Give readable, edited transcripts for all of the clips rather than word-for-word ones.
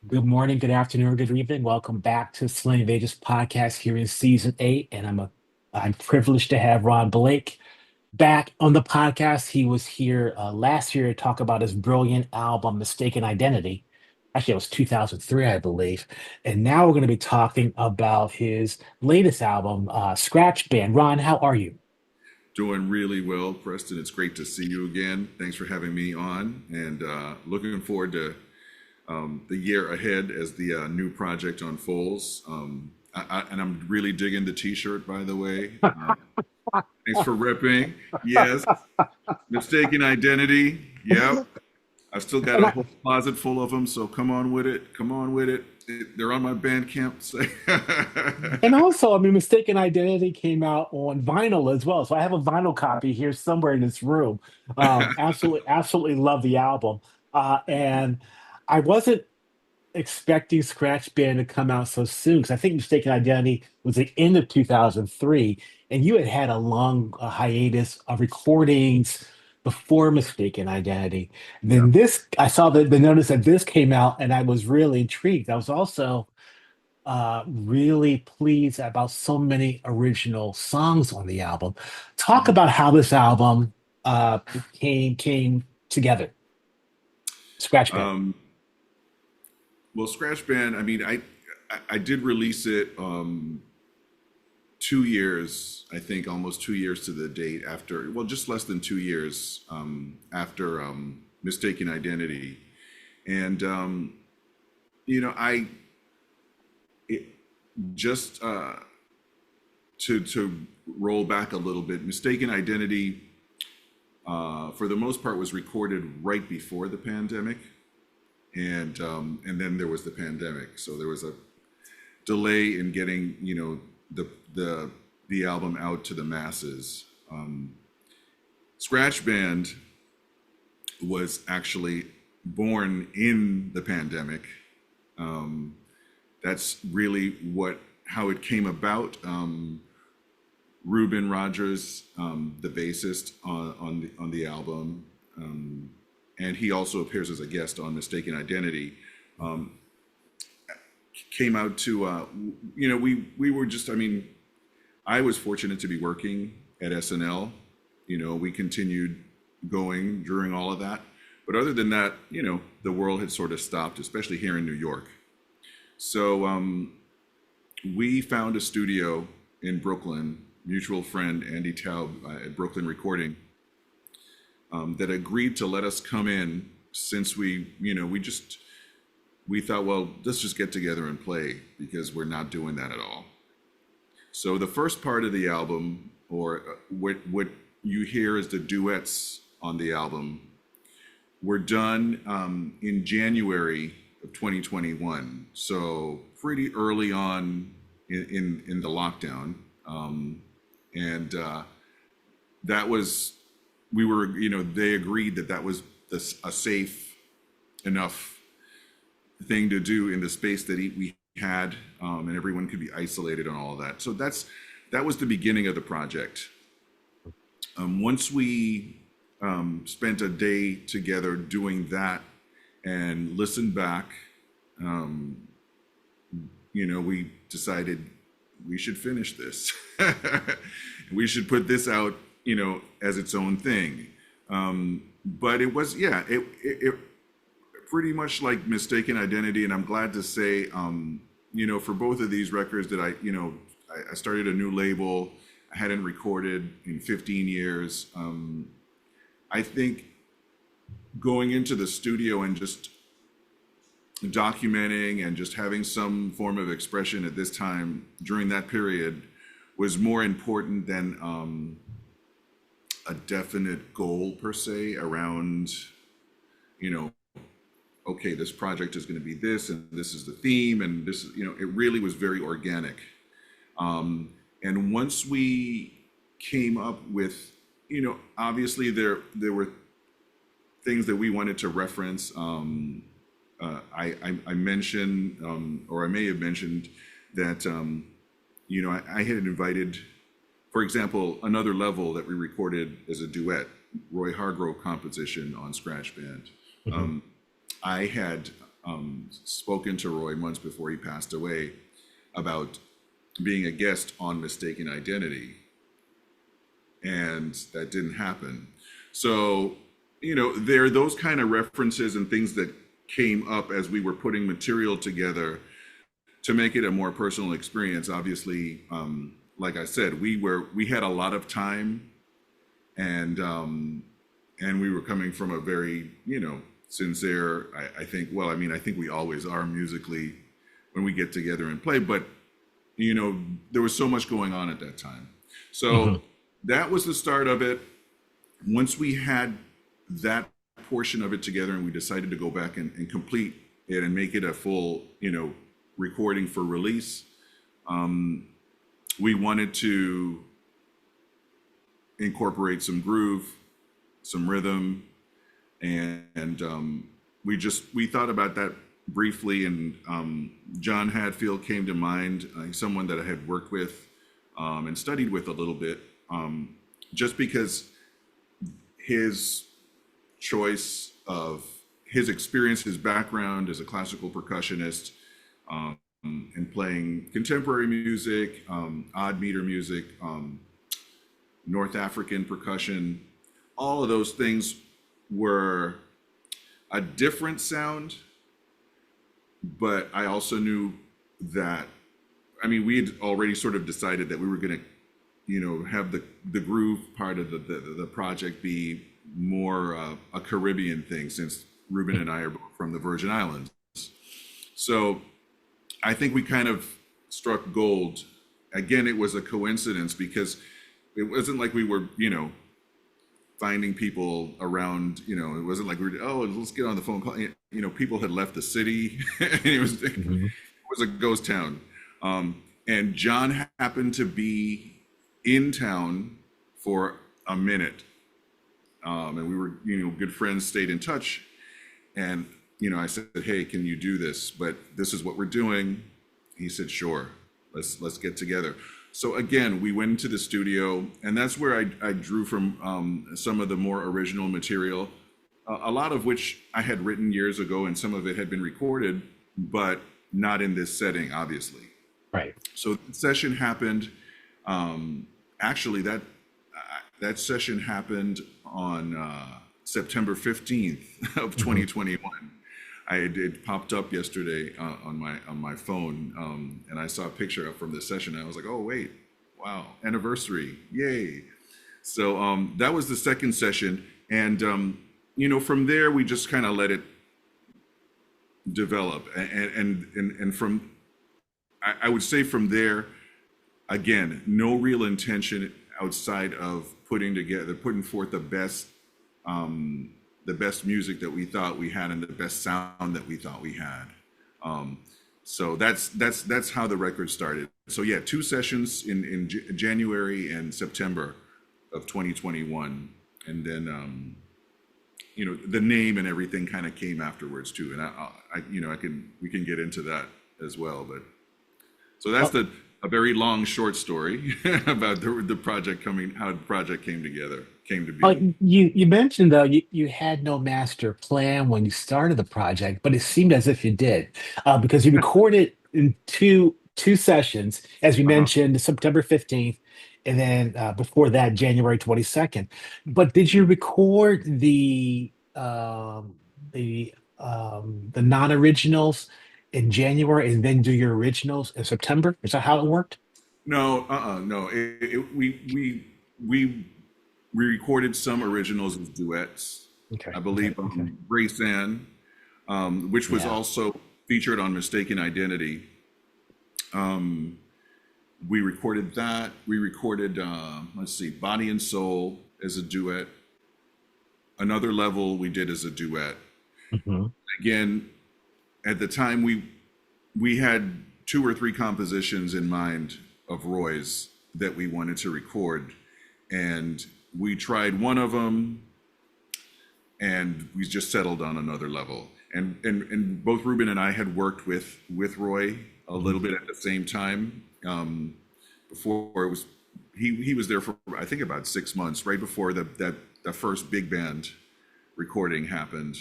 Good morning, good afternoon, good evening. Welcome back to Slang of Ages Podcast here in season 8. And I'm privileged to have Ron Blake back on the podcast. He was here last year to talk about his brilliant album, Mistaken Identity. Actually, it was 2003, I believe. And now we're going to be talking about his latest album, Scratch Band. Ron, how are you? Doing really well, Preston. It's great to see you again. Thanks for having me on, and looking forward to the year ahead as the new project unfolds. And I'm really digging the T-shirt, by the way. Thanks for ripping. Yes, mistaken identity. Yep. I've still got And a I, whole closet full of them, so come on with it. Come on with it. They're on my Bandcamp site. and also, I mean, Mistaken Identity came out on vinyl as well. So I have a vinyl copy here somewhere in this room. Absolutely love the album. And I wasn't expecting Scratch Band to come out so soon because I think Mistaken Identity was the end of 2003, and you had had a long hiatus of recordings before Mistaken Identity. Yeah. Then I saw the notice that this came out, and I was really intrigued. I was also really pleased about so many original songs on the album. Talk Mhm. about how this album came together. Scratch Band. Um, well, Scratch Band. I mean, I did release it 2 years, I think, almost 2 years to the date after. Well, just less than 2 years after Mistaken Identity, and I it, just to roll back a little bit. Mistaken Identity, for the most part, was recorded right before the pandemic, and then there was the pandemic, so there was a delay in getting the album out to the masses. Scratch Band was actually born in the pandemic. That's really what how it came about. Ruben Rogers, the bassist on the album, and he also appears as a guest on Mistaken Identity. Came out to we were just, I mean, I was fortunate to be working at SNL. We continued going during all of that, but other than that, the world had sort of stopped, especially here in New York. So we found a studio in Brooklyn, mutual friend Andy Taub at Brooklyn Recording, that agreed to let us come in, since we thought, well, let's just get together and play, because we're not doing that at all. So the first part of the album, or what you hear as the duets on the album, were done in January of 2021. So pretty early on in the lockdown, and that was we were they agreed that that was a safe enough thing to do in the space that we had, and everyone could be isolated and all of that. So that was the beginning of the project. Once we spent a day together doing that and listened back, we decided we should finish this. We should put this out, as its own thing. But it was, yeah, it pretty much like Mistaken Identity, and I'm glad to say, for both of these records that I started a new label. I hadn't recorded in 15 years. I think going into the studio and just documenting and just having some form of expression at this time during that period was more important than a definite goal per se around, okay, this project is going to be this, and this is the theme, and this is, it really was very organic. And once we came up with, obviously there were things that we wanted to reference. I mentioned, or I may have mentioned that, I had invited, for example, Another Level that we recorded as a duet, Roy Hargrove composition on Scratch Band. Mhm. I had spoken to Roy months before he passed away about being a guest on Mistaken Identity, and that didn't happen. So, there are those kind of references and things that came up as we were putting material together to make it a more personal experience. Obviously, like I said, we had a lot of time, and we were coming from a very, sincere, I think, well, I think we always are musically when we get together and play, but there was so much going on at that time. So that was the start of it. Once we had that portion of it together and we decided to go back and complete it and make it a full, recording for release, we wanted to incorporate some groove, some rhythm, and we thought about that briefly, and John Hadfield came to mind, someone that I had worked with and studied with a little bit, just because his choice of his experience, his background as a classical percussionist, and playing contemporary music, odd meter music, North African percussion, all of those things were a different sound, but I also knew that, we had already sort of decided that we were going to, have the groove part of the project be more a Caribbean thing, since Ruben and I are both from the Virgin Islands. So I think we kind of struck gold. Again, it was a coincidence because it wasn't like we were, finding people around, it wasn't like we were, oh, let's get on the phone call. People had left the city and it was a ghost town. And John happened to be in town for a minute. And we were, good friends, stayed in touch. And, I said, hey, can you do this? But this is what we're doing. He said, sure, let's get together. So again, we went into the studio, and that's where I drew from some of the more original material, a lot of which I had written years ago, and some of it had been recorded, but not in this setting, obviously. Right. So the session happened. Actually, that session happened on September 15th of 2021. It popped up yesterday on my phone, and I saw a picture up from this session. And I was like, oh wait, wow, anniversary, yay! So that was the second session, and from there we just kind of let it develop, and from I would say from there, again, no real intention outside of putting forth the best music that we thought we had and the best sound that we thought we had. So that's how the record started. So yeah, 2 sessions in January and September of 2021, and then the name and everything kind of came afterwards too. And we can get into that as well. But so that's a very long short story about the project how the project came to be. You mentioned though you had no master plan when you started the project, but it seemed as if you did, because you recorded in two sessions, as you Uh-huh. mentioned, September 15th, and then before that, January 22nd. But did you record the non-originals in January and then do your originals in September? Is that how it worked? No, no. We recorded some originals as duets. Okay, I okay, believe okay. Grace Ann, which was Yeah. also featured on Mistaken Identity. Um, we recorded that. We recorded, let's see, Body and Soul as a duet. Another Level we did as a duet. Mhm. Again, at the time we had 2 or 3 compositions in mind of Roy's that we wanted to record, and we tried one of them, and we just settled on Another Level. And both Ruben and I had worked with Roy a little bit at the same time. Before it was he was there for I think about 6 months, right before the first big band recording happened.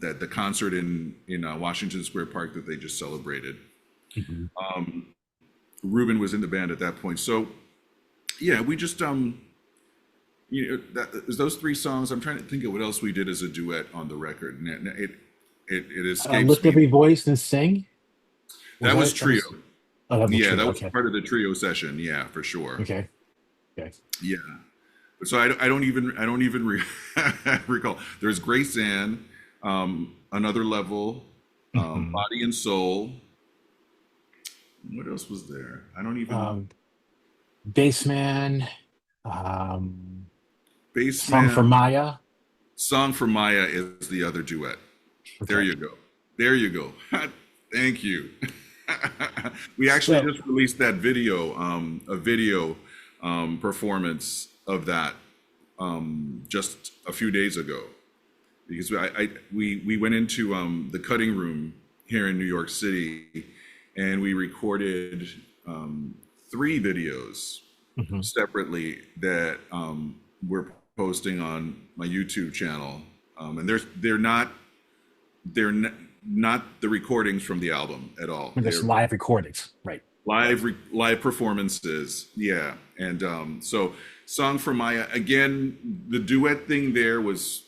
That the concert in Washington Square Park that they just celebrated. Mhm. Ruben was in the band at that point. So yeah, we just those three songs. I'm trying to think of what else we did as a duet on the record, and it escapes Lift me. every voice and sing. Was That was that that trio. was? Oh, that was a Yeah, trio. that was Okay. part of the trio session. Yeah, for sure. Okay. Okay. Yeah. So I don't even recall. There's Grace Ann, Another Level, Hmm. Body and Soul. What else was there? I don't even. Um, Bassman. Um, Song for Bassman. Maya. Song for Maya is the other duet. There Okay. you go. There you go. Thank you. We actually So, just released that video, a video performance of that just a few days ago. Because we went into the cutting room here in New York City, and we recorded three videos mhm. separately that we're posting on my YouTube channel, and they're not the recordings from the album at all. There's They're live recordings, right? live performances, yeah. And so, "Song for Maya" again. The duet thing there was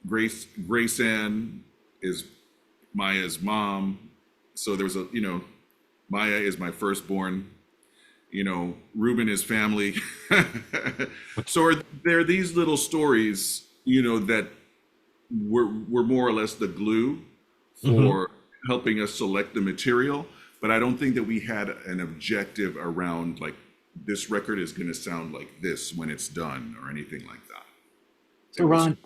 Grace Ann is Maya's mom, so there was Maya is my firstborn. Ruben is family. So there these little stories, that were more or less the glue Hmm. for helping us select the material. But I don't think that we had an objective around like this record is going to sound like this when it's done or anything like that. So, It was. Ron,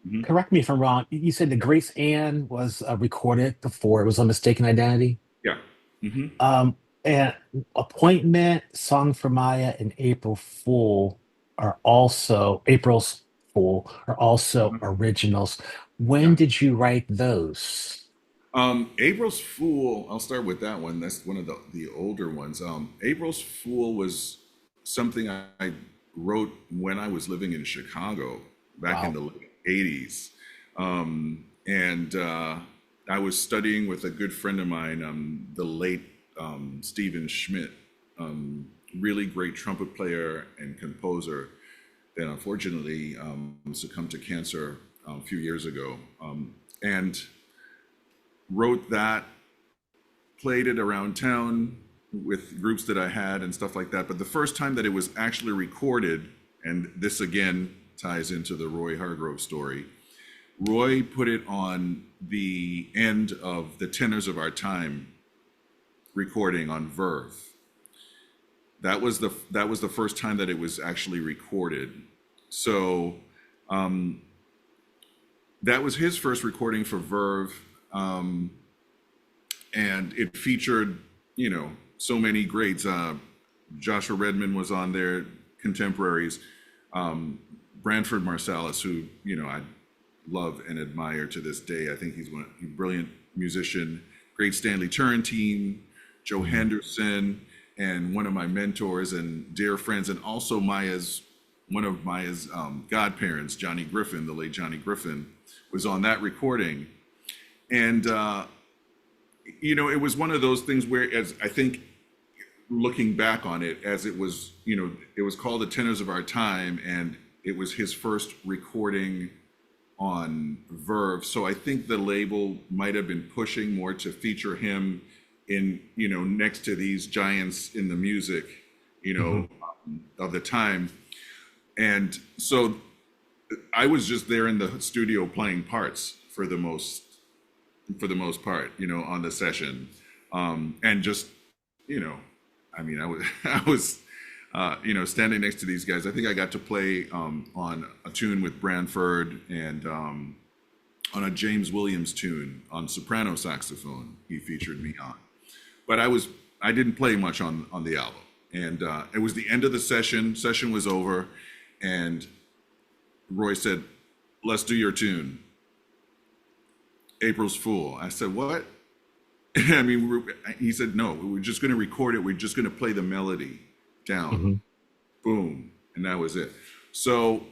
Mhm. correct me if I'm wrong. You said the Grace Ann was recorded before it was a mistaken identity. Yeah. Hmm. Um, and Appointment, Song for Maya, and April's Fool are also originals. When Yeah. did you write those? April's Fool, I'll start with that one. That's one of the older ones. April's Fool was something I wrote when I was living in Chicago back in Wow. the late 80s. And I was studying with a good friend of mine, the late Stephen Schmidt, really great trumpet player and composer that unfortunately succumbed to cancer a few years ago. And wrote that, played it around town with groups that I had and stuff like that. But the first time that it was actually recorded, and this again ties into the Roy Hargrove story, Roy put it on the end of the Tenors of Our Time recording on Verve. That was the first time that it was actually recorded. So that was his first recording for Verve. And it featured, so many greats. Joshua Redman was on there, contemporaries. Branford Marsalis, who I love and admire to this day. I think he's a brilliant musician. Great Stanley Turrentine, Joe Mhm. Henderson, and one of my mentors and dear friends, and also one of Maya's godparents, Johnny Griffin, the late Johnny Griffin, was on that recording. And it was one of those things where, as I think, looking back on it, as it was called The Tenors of Our Time, and it was his first recording on Verve. So I think the label might have been pushing more to feature him in, next to these giants in the music, Mhm. of the time. And so I was just there in the studio playing parts for the most part, on the session, and just, you know, I mean, I was I was, standing next to these guys. I think I got to play on a tune with Branford and on a James Williams tune on soprano saxophone. He featured me on, but I didn't play much on the album, and it was the end of the session. Session was over, and Roy said, "Let's do your tune, April's Fool." I said, "What?" I mean, he said, "No, we're just going to record it. We're just going to play the melody down, Mhm. boom," and that was it. So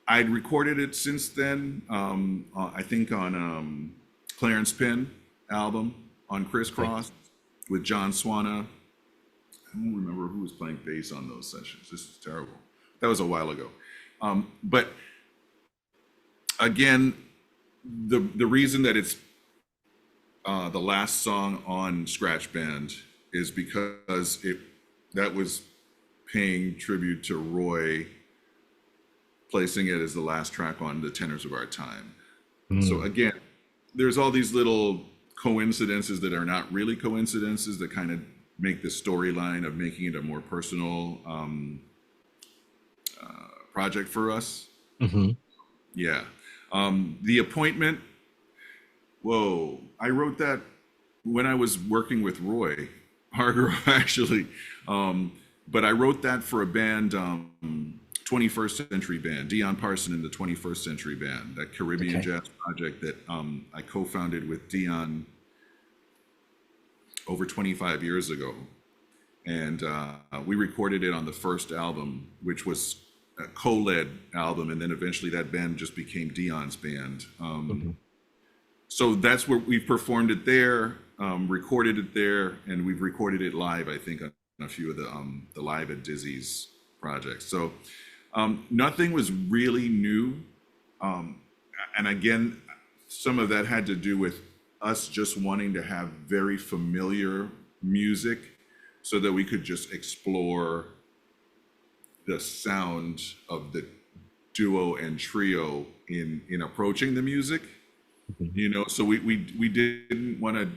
I'd recorded it since then. I think on Clarence Penn album on Okay. Crisscross with John Swana. I don't remember who was playing bass on those sessions. This is terrible. That was a while ago. But again, the reason that it's the last song on Scratch Band is because that was paying tribute to Roy, placing it as the last track on The Tenors of Our Time. So Mm. again, there's all these little coincidences that are not really coincidences that kind of make the storyline of making it a more personal project for us. Hmm. Yeah. The Appointment, whoa, I wrote that when I was working with Roy Hargrove, actually. But I wrote that for a band, 21st Century Band, Dion Parson and the 21st Century Band, that Caribbean Okay. jazz project that I co-founded with Dion over 25 years ago. And we recorded it on the first album, which was a co-led album, and then eventually that band just became Dion's band. Hmm. So that's where we performed it there, recorded it there, and we've recorded it live, I think, on a few of the Live at Dizzy's projects. So nothing was really new. And again, some of that had to do with us just wanting to have very familiar music so that we could just explore the sound of the duo and trio in approaching the music. Hmm. So we didn't want to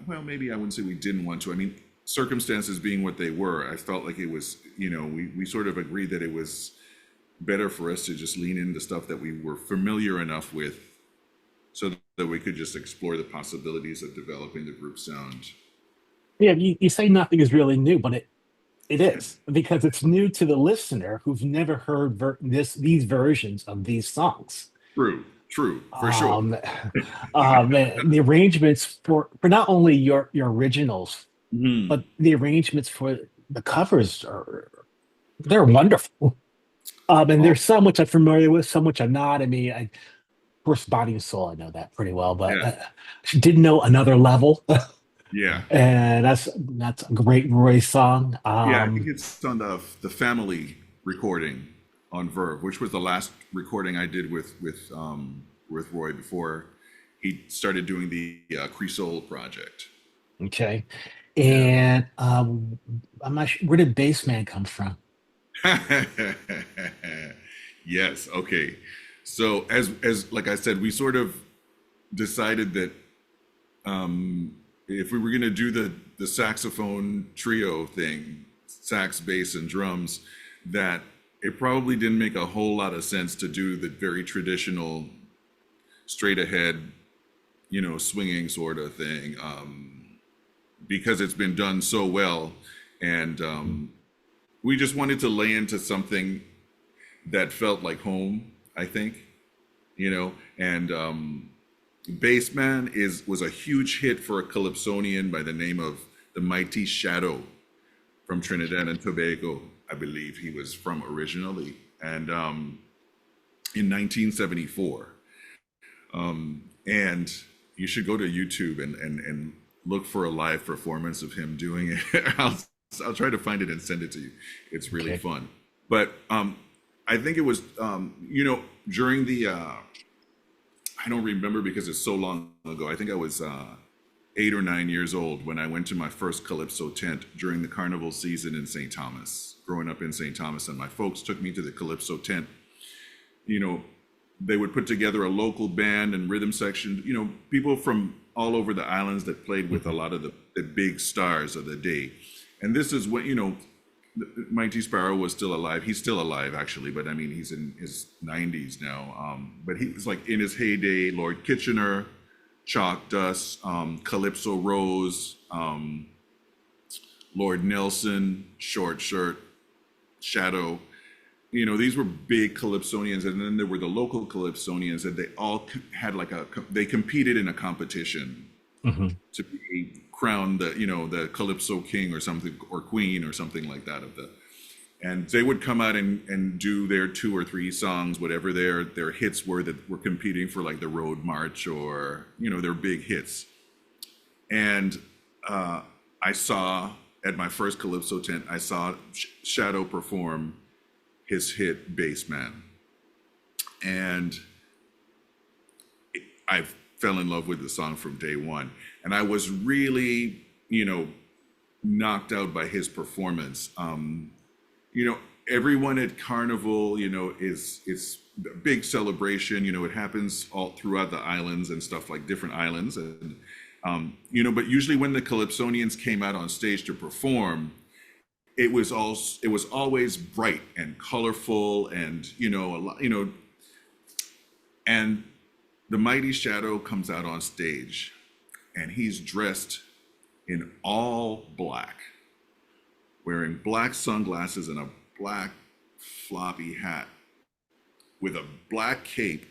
well, maybe I wouldn't say we didn't want to. I mean, circumstances being what they were, I felt like it was, we sort of agreed that it was better for us to just lean into stuff that we were familiar enough with so that we could just explore the possibilities of developing the group sound. Yeah, you say nothing is really new, but it is because it's new to the listener who's never heard these versions of these songs. True, for sure. Um, and the arrangements for not only your originals, Mhm. but the arrangements for the covers they're wonderful. And Oh, there's some which I'm familiar with, some which I'm not. I mean, of course, Body and Soul, I know that pretty well, but yeah, didn't know Another Level, yeah, and that's a great Roy song. yeah. I think it's on the Family recording on Verve, which was the last recording I did with Roy before he started doing the Cresol project. Okay, Yeah. and I'm not sure where did Bassman come from. Yes. Okay. So as like I said, we sort of decided that if we were going to do the saxophone trio thing, sax, bass, and drums, that it probably didn't make a whole lot of sense to do the very traditional, straight ahead, swinging sort of thing, because it's been done so well, and we just wanted to lay into something that felt like home. I think, and Bassman was a huge hit for a calypsonian by the name of the Mighty Shadow from Trinidad and Tobago. I believe he was from originally, and in 1974. And you should go to YouTube and look for a live performance of him doing it. I'll try to find it and send it to you. It's really Okay. fun. But I think it was during the I don't remember because it's so long ago. I think I was 8 or 9 years old when I went to my first Calypso tent during the carnival season in St. Thomas, growing up in St. Thomas. And my folks took me to the Calypso tent. You know, they would put together a local band and rhythm section, people from all over the islands that played with a Mhm. lot of the big stars of the day. And this is when, Mighty Sparrow was still alive. He's still alive, actually, but I mean, he's in his 90s now. But he was like in his heyday, Lord Kitchener, Chalk Dust, Calypso Rose, Lord Nelson, Short Shirt, Shadow. These were big Calypsonians, and then there were the local Calypsonians, and they all had they competed in a competition Mhm. to be crowned the Calypso king or something, or queen or something like that of the. and they would come out and do their 2 or 3 songs, whatever their hits were that were competing for like the Road March or their big hits. And I saw at my first Calypso tent, I saw Shadow perform his hit Bassman, and I fell in love with the song from day one. And I was really knocked out by his performance. Everyone at Carnival, it's a big celebration. It happens all throughout the islands and stuff, like different islands. And, but usually when the Calypsonians came out on stage to perform, it was always bright and colorful and, and the mighty Shadow comes out on stage and he's dressed in all black, wearing black sunglasses and a black floppy hat with a black cape,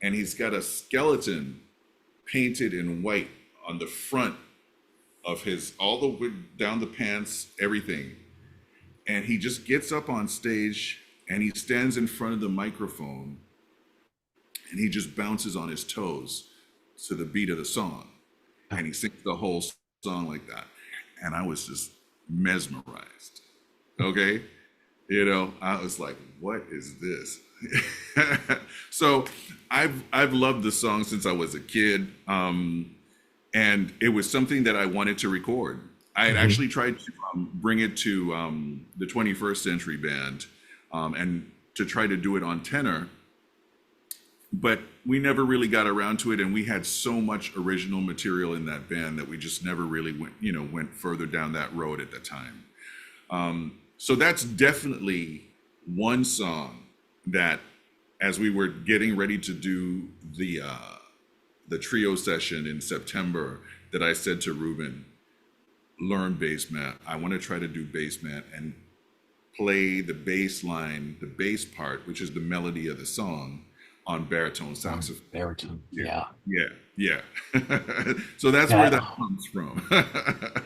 and he's got a skeleton painted in white on the front of his, all the way down the pants, everything. And he just gets up on stage and he stands in front of the microphone and he just bounces on his toes to the beat of the song, and he sings the whole song like that. And I was just mesmerized. Okay, I was like, what is this? So I've loved the song since I was a kid, and it was something that I wanted to record. I had actually tried to bring it to the 21st Century Band, and to try to do it on tenor, but we never really got around to it, and we had so much original material in that band that we just never really went further down that road at the time. So that's definitely one song that, as we were getting ready to do the trio session in September, that I said to Ruben, learn Bassman. I want to try to do Bassman and play the bass line, the bass part, which is the melody of the song, on baritone saxophone. Baritone, yeah. So that's where that comes from.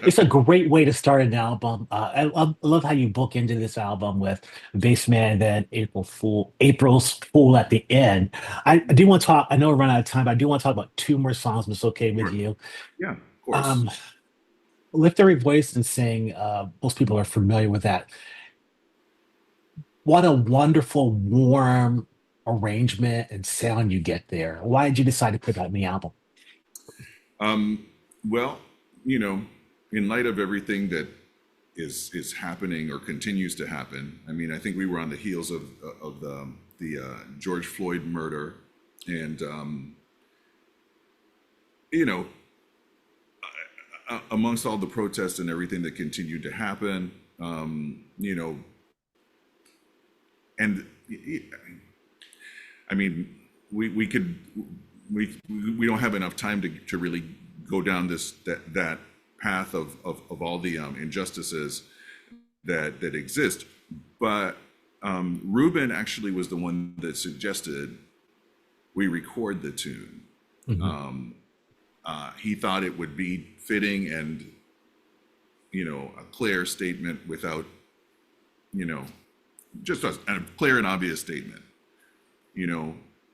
It's a great way to start an album. I love how you book into this album with Bassman, then April's Fool at the end. I do want to talk. I know we're running out of time, but I do want to talk about 2 more songs, if it's okay with you. Yeah, of course. Lift Every Voice and Sing. Most people are familiar with that. What a wonderful, warm arrangement and sound you get there. Why did you decide to put that in the album? Well, in light of everything that is happening or continues to happen, I mean, I think we were on the heels of the George Floyd murder, and amongst all the protests and everything that continued to happen, and I mean, we don't have enough time to really go down that path of all the injustices that exist. But Ruben actually was the one that suggested we record the tune. He thought it would be fitting and a clear statement without just a clear and obvious statement,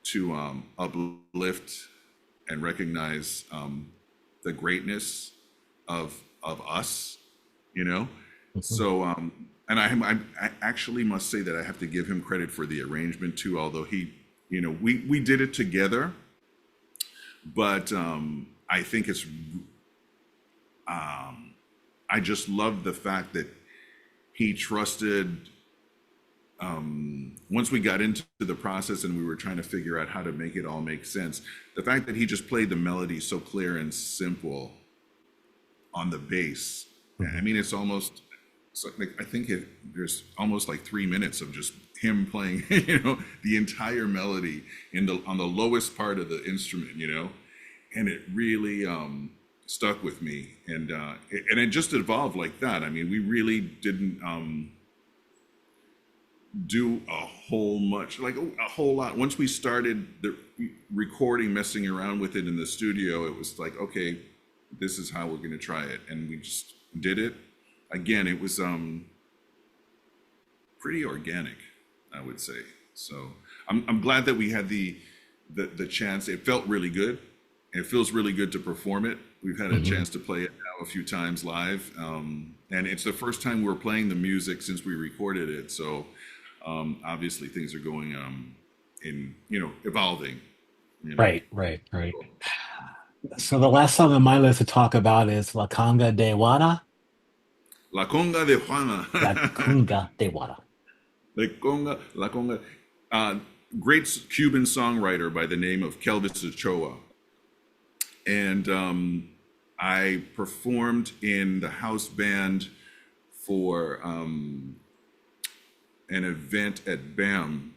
to uplift and recognize the greatness of us, So, and I actually must say that I have to give him credit for the arrangement too, although he, we did it together, but I think it's, I just love the fact that he trusted. Once we got into the process and we were trying to figure out how to make it all make sense, the fact that he just played the melody so clear and simple on the bass, I mean, it's like, I think there's almost like 3 minutes of just him playing, the entire melody on the lowest part of the instrument, and it really stuck with me, and it just evolved like that. I mean, we really didn't do a whole lot. Once we started the recording, messing around with it in the studio, it was like, okay, this is how we're going to try it, and we just did it. Again, it was pretty organic, I would say. So I'm glad that we had the chance. It felt really good. It feels really good to perform it. We've had a Mhm. chance to play it now a few times live, and it's the first time we're playing the music since we recorded it. So obviously things are going in evolving. You know, Right, right, right. So the last song on my list to talk about is La Conga de Wada. La Conga de Juana. La Conga de Wada. La Conga. Uh, Great Cuban songwriter by the name of Kelvis Ochoa. And I performed in the house band for an event at BAM,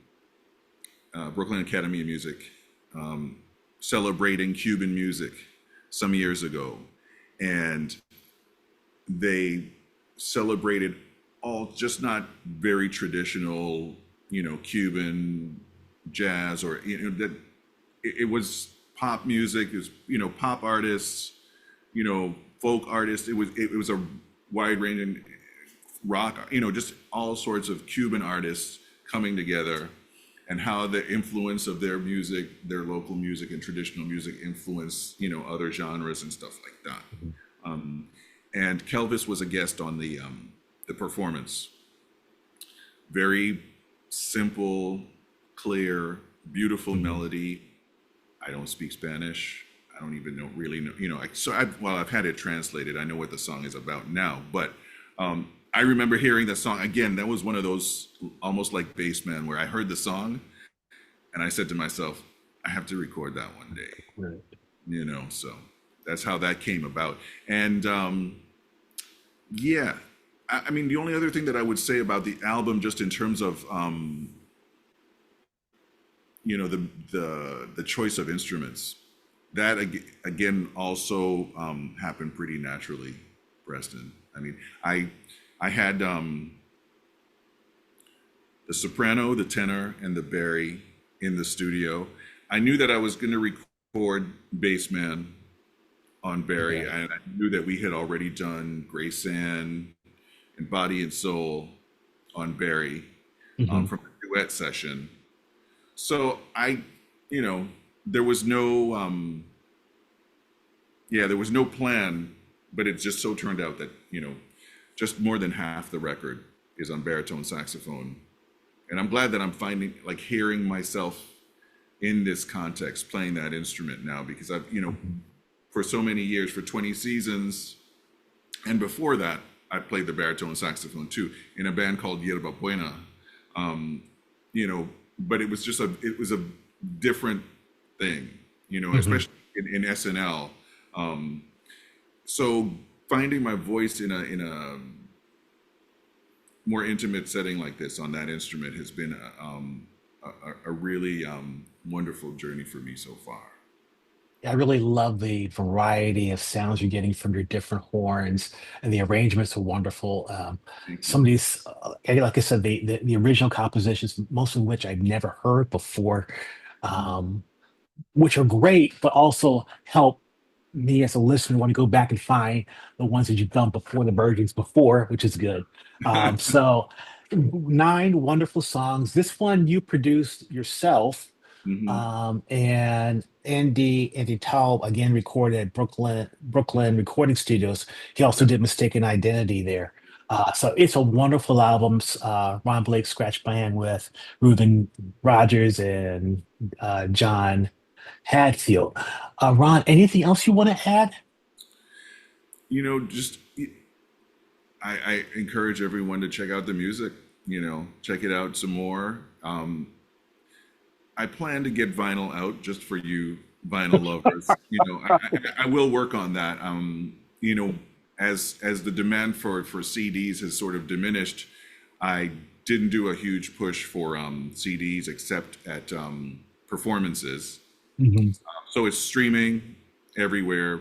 Brooklyn Academy of Music, celebrating Cuban music some years ago. And they celebrated all just not very traditional, Cuban jazz or that it was pop music, it was pop artists, folk artists. It was a wide ranging rock, just all sorts of Cuban artists coming together, and how the influence of their music, their local music and traditional music influence other genres and stuff like that. And Kelvis was a guest on the performance. Very simple, clear, beautiful Mhm. melody. I don't speak Spanish. I don't even really know. I've had it translated. I know what the song is about now. But I remember hearing that song again. That was one of those almost like Bassman, where I heard the song and I said to myself, I have to record that one day. Right. So that's how that came about. And yeah, I mean, the only other thing that I would say about the album, just in terms of the choice of instruments, that again also happened pretty naturally, Preston. I mean, I had the soprano, the tenor, and the bari in the studio. I knew that I was going to record Bassman on bari, Yeah. and I knew that we had already done Grayson and Body and Soul on bari Mhm. from the duet session. So you know, there was no, there was no plan, but it just so turned out that, just more than half the record is on baritone saxophone. And I'm glad that I'm finding, like, hearing myself in this context playing that instrument now, because I've, Mhm. for so many years, for 20 seasons, and before that, I played the baritone saxophone too in a band called Yerba Buena. Um, but it was a different thing, Mhm. especially in SNL. Um, so finding my voice in a more intimate setting like this on that instrument has been a really wonderful journey for me so far. I really love the variety of sounds you're getting from your different horns, and the arrangements are wonderful. Thank Some you. of these, like I said, the original compositions, most of which I've never heard before, um, which are great, but also help me as a listener want to go back and find the ones that you've done before, the versions before, which is good. So, nine wonderful songs. This one you produced yourself, Hmm. and Andy Taub again recorded at Brooklyn Recording Studios. He also did Mistaken Identity there. So it's a wonderful album. Ron Blake scratch band with Reuben Rogers and John Hadfield. Ron, anything else you want to add? Just I encourage everyone to check out the music. Check it out some more. I plan to get vinyl out just for you vinyl lovers. I will work on that. As the demand for CDs has sort of diminished, I didn't do a huge push for CDs except at performances. Mhm. So it's streaming everywhere.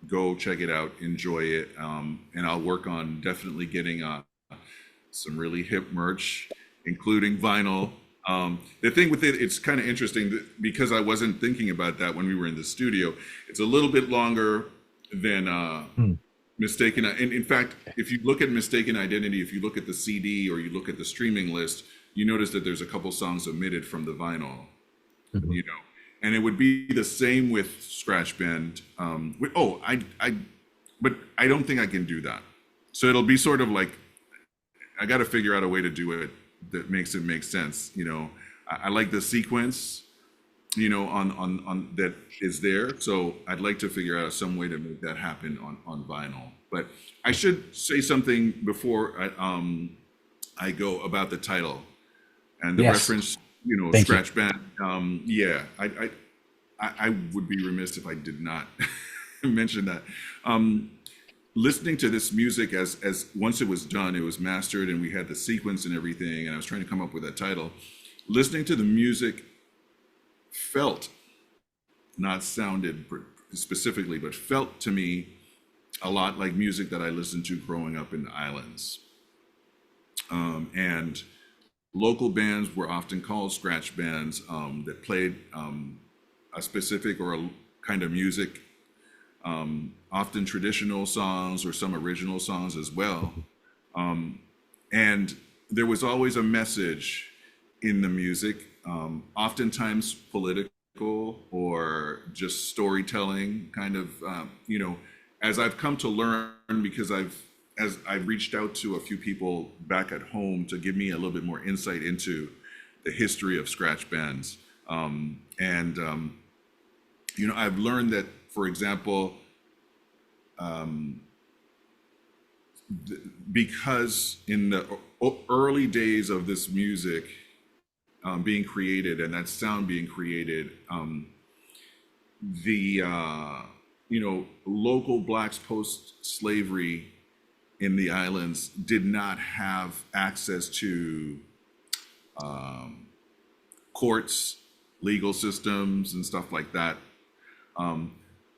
Go check it out, enjoy it, and I'll work on definitely getting some really hip merch, including vinyl. The thing with it, it's kind of interesting because I wasn't thinking about that when we were in the studio. It's a little bit longer than Hmm. Mistaken. In fact, if you look at Mistaken Identity, if you look at the CD or you look at the streaming list, you notice that there's a couple songs omitted from the vinyl, Mhm. you know. And it would be the same with Scratch Band. But I don't think I can do that. So it'll be sort of like, I got to figure out a way to do it that makes it make sense. I like the sequence, on that is there. So I'd like to figure out some way to make that happen on vinyl. But I should say something before I go about the title and the Yes. reference, Thank you. Scratch Band. Yeah, I would be remiss if I did not mention that. Listening to this music as once it was done, it was mastered and we had the sequence and everything, and I was trying to come up with a title. Listening to the music felt, not sounded specifically, but felt to me a lot like music that I listened to growing up in the islands. And local bands were often called scratch bands that played a specific or a kind of music, often traditional songs or some original songs as well. And there was always a message in the music, oftentimes political or just storytelling kind of, as I've come to learn, because as I've reached out to a few people back at home to give me a little bit more insight into the history of scratch bands. I've learned that, for example, because in the early days of this music being created and that sound being created, the local blacks post-slavery in the islands did not have access to courts, legal systems, and stuff like that.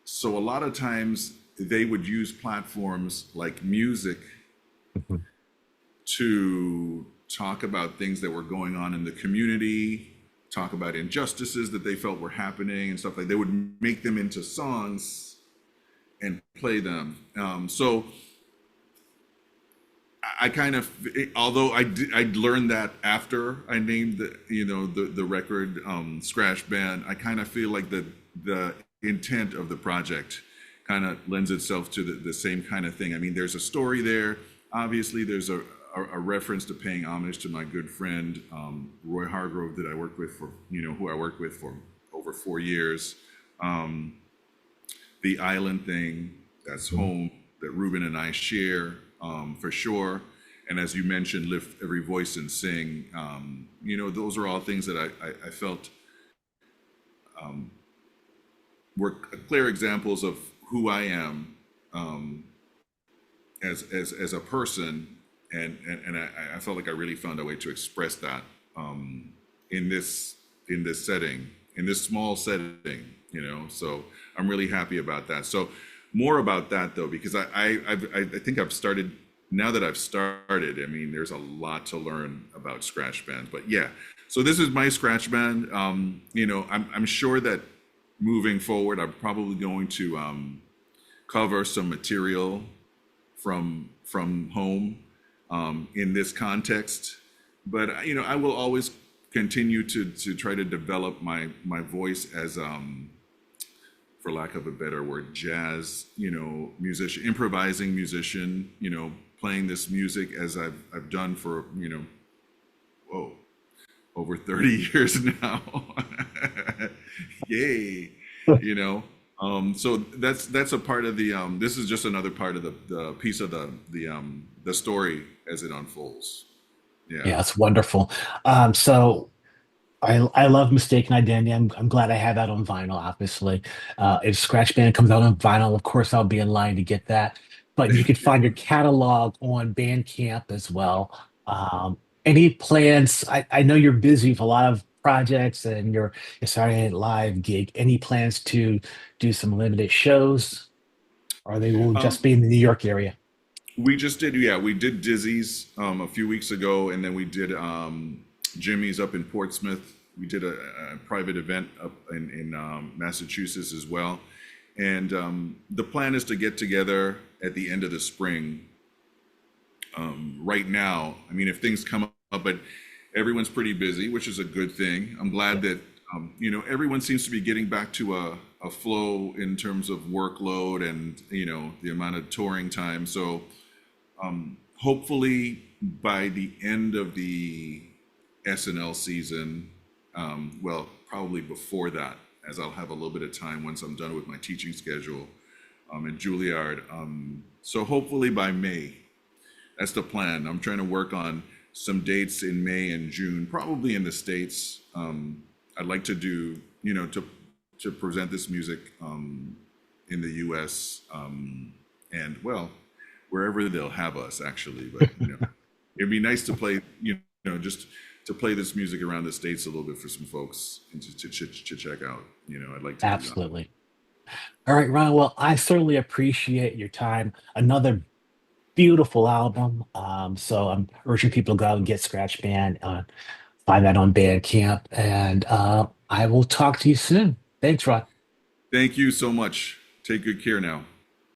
So a lot of times they would use platforms like music Mhm. to talk about things that were going on in the community, talk about injustices that they felt were happening and stuff like that. They would make them into songs and play them. So I kind of, although I learned that after I named the record Scratch Band, I kind of feel like the intent of the project kind of lends itself to the same kind of thing. I mean, there's a story there. Obviously, there's a reference to paying homage to my good friend Roy Hargrove that I worked with who I worked with for over 4 years. The island thing, that's home, that Ruben and I share for sure. And as you mentioned, lift every voice and sing. Those are all things that I felt were clear examples of who I am as a person, and I felt like I really found a way to express that in this setting, in this small setting. So I'm really happy about that. So more about that though, because I think I've started. Now that I've started, I mean, there's a lot to learn about scratch bands. But yeah, so this is my scratch band. I'm sure that moving forward, I'm probably going to cover some material from home in this context. But I will always continue to try to develop my voice as for lack of a better word, jazz, musician, improvising musician, playing this music as I've done for, over 30 years now. Yay. you know. So that's a part of the this is just another part of the piece of the story as it unfolds. Yeah. Yeah, it's wonderful. So I love Mistaken Identity. I'm glad I have that on vinyl, obviously. If Scratch Band comes out on vinyl, of course I'll be in line to get that. But you can find your catalog on Bandcamp as well. Any plans? I know you're busy with a lot of projects and your Saturday Night Live gig. Any plans to do some limited shows? Or they will just be in the New York area? We just did, yeah, we did Dizzy's a few weeks ago, and then we did Jimmy's up in Portsmouth. We did a private event up in Massachusetts as well. And the plan is to get together at the end of the spring. Right now, I mean, if things come up, but everyone's pretty busy, which is a good thing. I'm glad Yeah. that everyone seems to be getting back to a flow in terms of workload and the amount of touring time. So hopefully by the end of the SNL season, well, probably before that, as I'll have a little bit of time once I'm done with my teaching schedule at Juilliard. So hopefully by May, that's the plan. I'm trying to work on some dates in May and June, probably in the States. I'd like to do, to present this music in the U.S. And well, wherever they'll have us actually. But it'd be nice to play, just to play this music around the States a little bit for some folks and to check out. I'd like to do that. Absolutely. All right, Ron. Well, I certainly appreciate your time. Another beautiful album. So I'm urging people to go out and get Scratch Band, find that on Bandcamp, and I will talk to you soon. Thanks, Ron. Thank you so much. Take good care now.